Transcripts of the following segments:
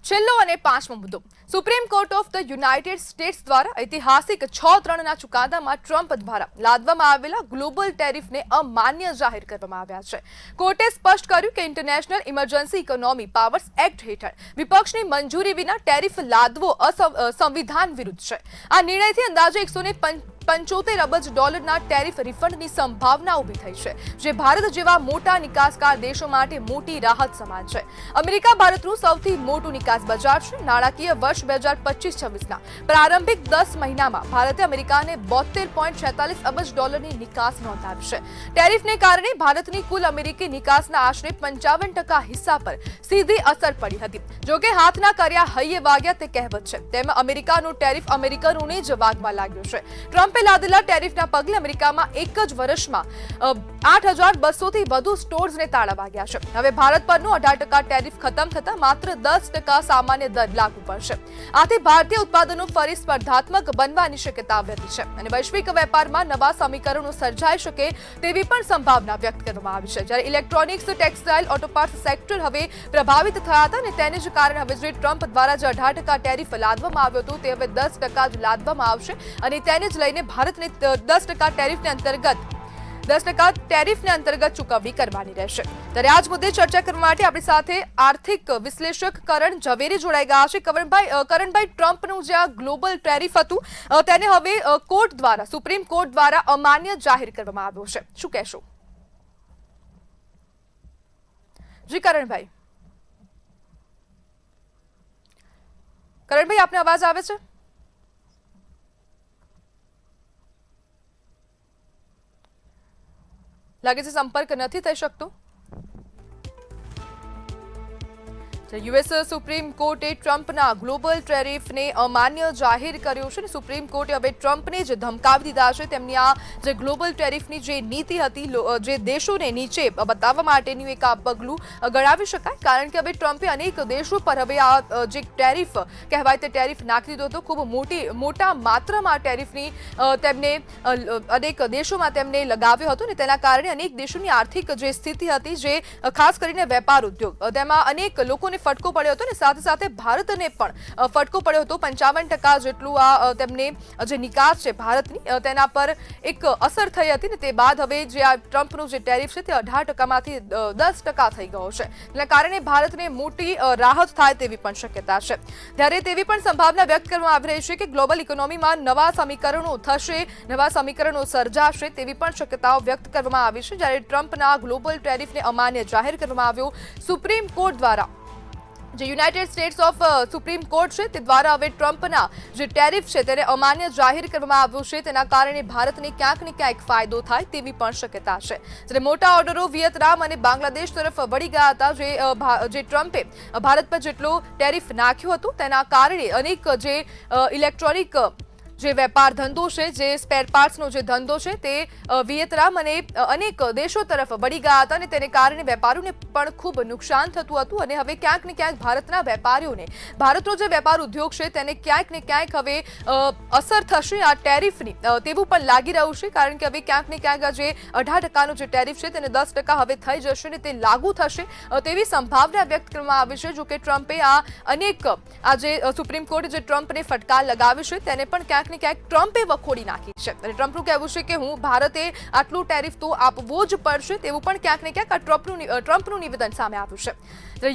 છેલ્લો અને પાંચમો મુદ્દો supreme court of the United states દ્વારા ઐતિહાસિક 6-3ના ચુકાદામાં ટ્રમ્પ દ્વારા લાદવામાં આવેલા ગ્લોબલ ટેરિફને અમાન્ય જાહેર કરવામાં આવ્યા છે. કોર્ટે સ્પષ્ટ કર્યું કે international emergency economy powers act હેઠળ વિપક્ષની મંજૂરી વિના ટેરિફ લાદવો સંવિધાન વિરુદ્ધ છે. આ નિર્ણયથી અંદાજે $175 અબજ ટેરિફ રિફંડની સંભાવના ઊભી થઈ છે, જે ભારત જેવા મોટા નિકાસકાર દેશો માટે મોટી રાહત સમાન છે. અમેરિકા ભારતનું સૌથી મોટું નિકાસ બજાર છે. નાણાકીય વર્ષ 2025-26ના પ્રારંભિક 10 મહિનામાં ભારતે અમેરિકાને $72.46 અબજ નિકાસ નોંધાવી છે. ટેરિફને કારણે ભારતની કુલ અમેરિકી નિકાસના આશરે 55% હિસ્સા પર સીધી અસર પડી હતી. જોકે હાથના કર્યા હૈયે વાગ્યા તે કહેવત છે, તેમાં અમેરિકાનું ટેરિફ અમેરિકનોને જ વાગવા લાગ્યું છે. ટ્રમ્પે લાદેલા ટેરિફના પગલે અમેરિકામાં એક જ વર્ષમાં 8,200 થી વધુ સ્ટોર્સને તાળા વાગ્યા છે. હવે ભારત પરનો 18% ટેરિફ ખતમ થતા માત્ર 10% સામાન્ય દર લાગુ પડશે. આથી ભારતીય ઉત્પાદનો ફરી સ્પર્ધાત્મક બનવાની શક્યતા વધી છે અને વૈશ્વિક વેપારમાં નવા સમીકરણો સર્જાઈ શકે તેવી પણ સંભાવના વ્યક્ત કરવામાં આવી છે. જ્યારે electronics, textile, auto parts sector હવે પ્રભાવિત થયા હતા અને તેને જ કારણે હવે જે ટ્રમ્પ દ્વારા જે 18% ટેરિફ લાદવામાં આવ્યો હતો તે હવે 10% જ લાદવામાં આવશે અને તેને જ લઈને ભારતને 10% ટેરિફને અંતર્ગત ચૂકવણી કરવાની રહેશે. ત્યારે આ જ મુદ્દે ચર્ચા કરવા માટે આપણી સાથે આર્થિક વિશ્લેષક કરણ ઝવેરી જોડાઈ ગયા છે. કરણભાઈ, ટ્રમ્પનું જે આ ગ્લોબલ ટેરિફ હતું તેને હવે સુપ્રીમ કોર્ટ દ્વારા અમાન્ય જાહેર કરવામાં આવ્યો છે, શું કહેશો? જી કરણભાઈ, આપને અવાજ આવે છે? લાગે છે સંપર્ક નથી થઈ શકતો. યુએસ સુપ્રીમ કોર્ટે ટ્રમ્પના ગ્લોબલ ટેરિફને અમાન્ય જાહેર કર્યો છે. સુપ્રીમ કોર્ટે હવે ટ્રમ્પને જ ધમકાવી દીધા છે. તેમની આ જે ગ્લોબલ ટેરિફની જે નીતિ હતી, જે દેશોને નીચે બતાવવા માટેનું એક આ પગલું ગણાવી શકાય, કારણ કે હવે ટ્રમ્પે અનેક દેશો પર હવે આ જે ટેરિફ કહેવાય તે ટેરિફ નાખી દીધો હતો. ખૂબ મોટા માત્રામાં ટેરિફની તેમને અનેક દેશોમાં તેમને લગાવ્યો હતો અને તેના કારણે અનેક દેશોની આર્થિક જે સ્થિતિ હતી, જે ખાસ કરીને વેપાર ઉદ્યોગ, તેમાં અનેક લોકોને ફટકો પડ્યો હતો અને સાથે સાથે ભારતને પણ ફટકો પડ્યો હતો. 55% જેટલું આ તેમને જે નિકાસ છે ભારતની તેના પર એક અસર થઈ હતી ને તે બાદ હવે જે આ ટ્રમ્પનું જે ટેરિફ છે તે 18%માંથી 10% થઈ ગયો છે. તેના કારણે ભારતને મોટી રાહત થાય તેવી પણ શક્યતા છે. ત્યારે તેવી પણ સંભાવના વ્યક્ત કરવામાં આવી રહી છે કે ગ્લોબલ ઇકોનોમીમાં નવા સમીકરણો થશે, નવા સમીકરણો સર્જાશે તેવી પણ શક્યતાઓ વ્યક્ત કરવામાં આવી છે. જ્યારે ટ્રમ્પના ગ્લોબલ ટેરિફને અમાન્ય જાહેર કરવામાં આવ્યો સુપ્રીમ કોર્ટ દ્વારા, જે United states of supreme court છે તે દ્વારા હવે ટ્રમ્પના જે ટેરિફ છે તેને અમાન્ય જાહેર કરવામાં આવ્યું છે. તેના કારણે ભારતને ક્યાંક ને ક્યાંક ફાયદો થાય તેવી પણ શક્યતા છે. જ્યારે મોટા ઓર્ડરો વિયેતનામ અને બાંગ્લાદેશ તરફ વળી ગયા હતા. જે ટ્રમ્પે ભારત પર જેટલો ટેરિફ નાખ્યું હતું તેના કારણે અનેક જે ઇલેક્ટ્રોનિક જે વેપાર ધંધો છે, જે સ્પેર પાર્ટ્સનો જે ધંધો છે તે વિયેતનામ અને અનેક દેશો તરફ વળી ગયા હતા અને તેને કારણે વેપારીઓને પણ ખૂબ નુકસાન થતું હતું. અને હવે ક્યાંક ને ક્યાંક ભારતના વેપારીઓને, ભારતનો જે વેપાર ઉદ્યોગ છે તેને ક્યાંક ને ક્યાંક હવે અસર થશે આ ટેરિફની તેવું પણ લાગી રહ્યું છે. કારણ કે હવે ક્યાંક ને ક્યાંક જે 18%નો જે ટેરિફ છે તેને 10% હવે થઈ જશે અને તે લાગુ થશે તેવી સંભાવના વ્યક્ત કરવામાં આવી છે. જો કે ટ્રમ્પે આ જે સુપ્રીમ કોર્ટે જે ટ્રમ્પને ફટકાર લગાવી છે તેને પણ ક્યાંક ને ક્યાંક ટ્રમ્પે વખોડી નાખી છે. અને ટ્રમ્પનું કહેવું છે કે ભારતે આટલું ટેરિફ તો આપવો જ પડશે તેવું પણ ક્યાંક ને ક્યાંક આ ટ્રમ્પનું નિવેદન સામે આવ્યું છે.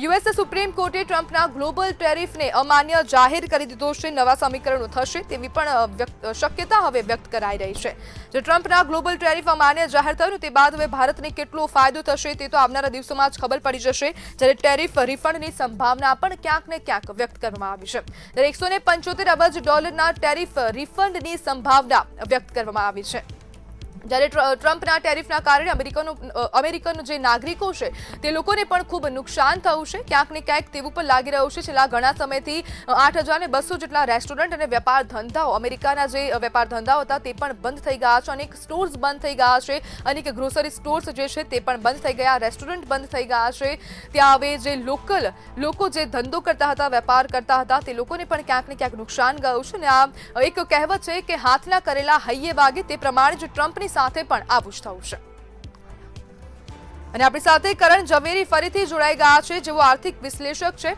યુએસ સુપ્રીમ કોર્ટે ટ્રમ્પના ગ્લોબલ ટેરિફને અમાન્ય જાહેર કરી દીધો છે. નવા સમીકરણો થશે તેવી પણ શક્યતા હવે વ્યક્ત કરાઈ રહી છે. જે ટ્રમ્પના ગ્લોબલ ટેરિફ અમાન્ય જાહેર થયું તે બાદ હવે ભારતને કેટલો ફાયદો થશે તે તો આવનારા દિવસોમાં જ ખબર પડી જશે. જ્યારે ટેરિફ રિફંડની સંભાવના પણ ક્યાંક ને ક્યાંક વ્યક્ત કરવામાં આવી છે. ત્યારે $175 અબજ ટેરિફ રિફંડની સંભાવના વ્યક્ત કરવામાં આવી છે. જ્યારે ટ્રમ્પના ટેરિફના કારણે અમેરિકન જે નાગરિકો છે તે લોકોને પણ ખૂબ નુકસાન થયું છે. ક્યાંક ને ક્યાંક તેવું પણ લાગી રહ્યું છે. છેલ્લા ઘણા સમયથી 8,200 જેટલા રેસ્ટોરન્ટ અને વેપાર ધંધાઓ, અમેરિકાના જે વેપાર ધંધાઓ હતા તે પણ બંધ થઈ ગયા છે. અનેક સ્ટોર્સ બંધ થઈ ગયા છે. અનેક ગ્રોસરી સ્ટોર્સ જે છે તે પણ બંધ થઈ ગયા, રેસ્ટોરન્ટ બંધ થઈ ગયા છે. ત્યાં હવે જે લોકલ લોકો જે ધંધો કરતા હતા, વેપાર કરતા હતા તે લોકોને પણ ક્યાંક ને ક્યાંક નુકસાન ગયું છે. અને આ એક કહેવત છે કે હાથના કરેલા હૈયે વાગે, તે પ્રમાણે જ ટ્રમ્પની સાથે પણ આવું જ થયું છે. અને આપણી સાથે કરણ ઝવેરી ફરીથી જોડાઈ ગયા છે, જેઓ આર્થિક વિશ્લેષક છે.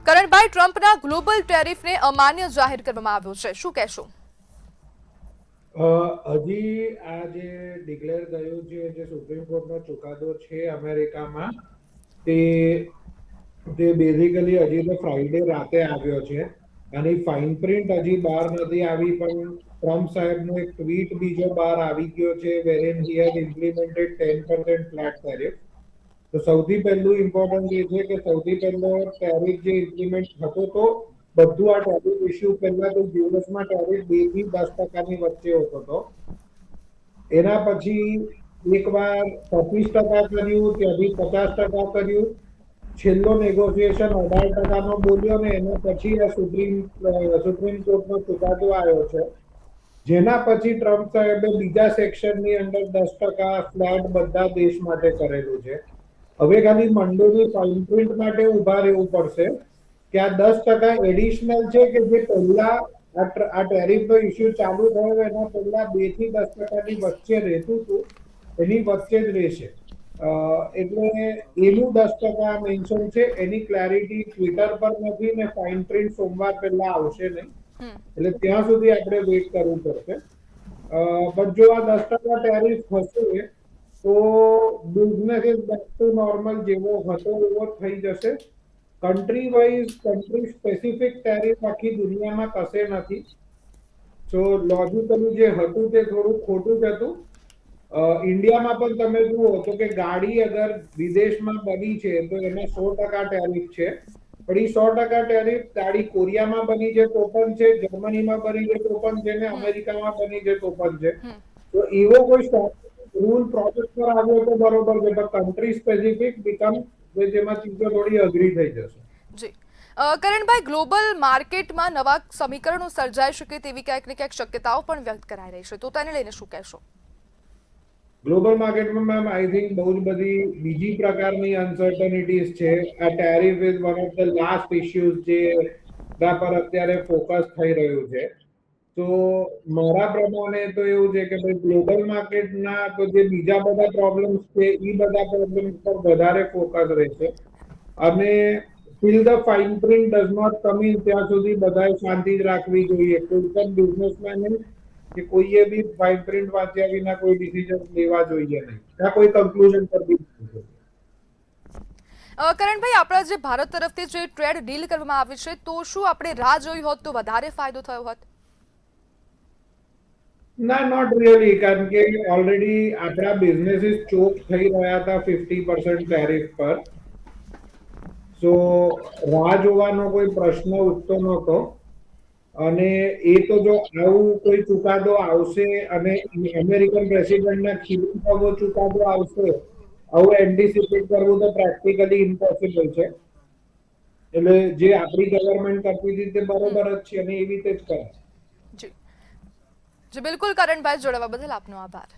કરણભાઈ, ટ્રમ્પના ગ્લોબલ ટેરિફને અમાન્ય જાહેર કરવામાં આવ્યો છે, શું કહેશો? હજી આ જે ડિક્લેર થયું છે, જે સુપ્રીમ કોર્ટનો ચુકાદો છે અમેરિકામાં, તે તે બેઝિકલી હજી તો ફ્રાઈડે રાતે આવ્યો છે અને ફાઇન પ્રિન્ટ હજી બહાર નથી આવી, પણ ટ્રમ્પ સાહેબનો એક ટ્વીટ બીજો બહાર આવી ગયો છે વેરેન હી હેડ ઇમ્પ્લિમેન્ટેડ 10% ફ્લેટ ટેરિફ. તો સૌથી પહેલું ઇમ્પોર્ટન્ટ એ છે કે સૌથી પહેલો ટેરિફ જે ઇમ્પ્લિમેન્ટ થતો તો બધું આ ટેરિફ ઇસ્યુ પહેલા તો યુએસમાં ટેરિફ 2 થી 10% વચ્ચે હોતો હતો. એના પછી એકવાર 25% કર્યું, ત્યાંથી 50% કર્યું, છેલ્લો નેગોશિએશન 18% બોલ્યો ને એના પછી આ સુપ્રીમ કોર્ટનો ચુકાદો આવ્યો છે, જેના પછી ટ્રમ્પ સાહેબે બીજા સેક્શનની અંદર 10% ફ્લેટ બધા દેશ માટે કરેલું છે. હવે ખાલી મંડોની ફાઇન પ્રિન્ટ માટે ઉભા રહેવું પડશે કે આ 10% એડિશનલ છે કે જે પહેલા આ ટેરિફનો ઇસ્યુ ચાલુ થયો એના પહેલા 2 થી 10%ની વચ્ચે રહેતું હતું, એની વચ્ચે જ રહેશે. એટલે એનું 10% મેન્શન છે. એની ક્લેરિટી ટ્વિટર પર નથી ને ફાઇન પ્રિન્ટ સોમવાર પહેલા આવશે નહીં, એટલે ત્યાં સુધી આપણે વેઇટ કરવું પડશે. બટ જો આ 10% ટેરિફ હશે તો business is back to normal, જેવો હતો એવો થઈ જશે. Country wise country specific tariff આખી દુનિયામાં કશે નથી. સો લોજિકલી જે હતું તે થોડું ખોટું જ હતું. ઇન્ડિયામાં પણ તમે જુઓ તો કે ગાડી અગર વિદેશમાં બની છે તો એને 100% ટેરિફ છે, પણ એ 100% ટેરિફ ગાડી કોરિયામાં બની છે તો પણ છે, જર્મનીમાં બની છે તો પણ છે ને અમેરિકામાં બની છે તો પણ છે. તો એવો કોઈ રૂલ પ્રોસેસ પર આવ્યો તો બરોબર છે, પણ કન્ટ્રી સ્પેસિફિક બીકમ જેમાં ચીજો થોડી અઘરી થઈ જશે. જી કરણભાઈ, ગ્લોબલ માર્કેટમાં નવા સમીકરણો સર્જાઈ શકે તેવી ક્યાંક ને ક્યાંક શક્યતાઓ પણ વ્યક્ત કરાઈ રહી છે, તો તેને લઈને શું કહેશો? ગ્લોબલ માર્કેટમાં મેમ આઈ થિંક બહુ જ બધી બીજી પ્રકારની અનસર્ટનિટીઝ છે. આ tariff is one of the last issues જેના પર અત્યારે ફોકસ થઈ રહ્યું છે. તો મારા પ્રમાણે તો એવું છે કે ભાઈ ગ્લોબલ માર્કેટના તો જે બીજા બધા પ્રોબ્લેમ્સ છે એ બધા પ્રોબ્લેમ્સ પર વધારે ફોકસ રહેશે અને till the fine print does not come in ત્યાં સુધી બધાએ શાંતિ જ રાખવી જોઈએ. કોઈ પણ બિઝનેસમેન કે કોઈએ બી ફાઇન પ્રિન્ટ વાંચ્યા વિના કોઈ ડિસિઝન લેવા જોઈએ નહીં, ત્યાં કોઈ કન્ક્લુઝન પર બી નહીં જોઈએ. કરણભાઈ, આપણા જે ભારત તરફથી જે ટ્રેડ ડીલ કરવામાં આવી છે, તો શું આપણે રાહ જોઈ હોત તો વધારે ફાયદો થયો હોત? ના, નોટ રિયલી, કારણ કે ઓલરેડી આપણા બિઝનેસીસ ચોક થઈ રહ્યા હતા 50% ટેરિફ પર. સો રાહ જોવાનો કોઈ પ્રશ્ન ઉઠતો નહોતો અને એ તો જો આવું કોઈ ચુકાદો આવશે અને અમેરિકન પ્રેસિડેન્ટના ખીલી ચુકાદો આવશે, આવું એન્ટિસિપેટ કરવું તો પ્રેક્ટિકલી ઇમ્પોસિબલ છે. એટલે જે આપણી ગવર્મેન્ટ કરતી હતી તે બરોબર જ છે અને એવી રીતે જ કરે. જી જી બિલકુલ કરણભાઈ, જોડાવા બદલ આપનો આભાર.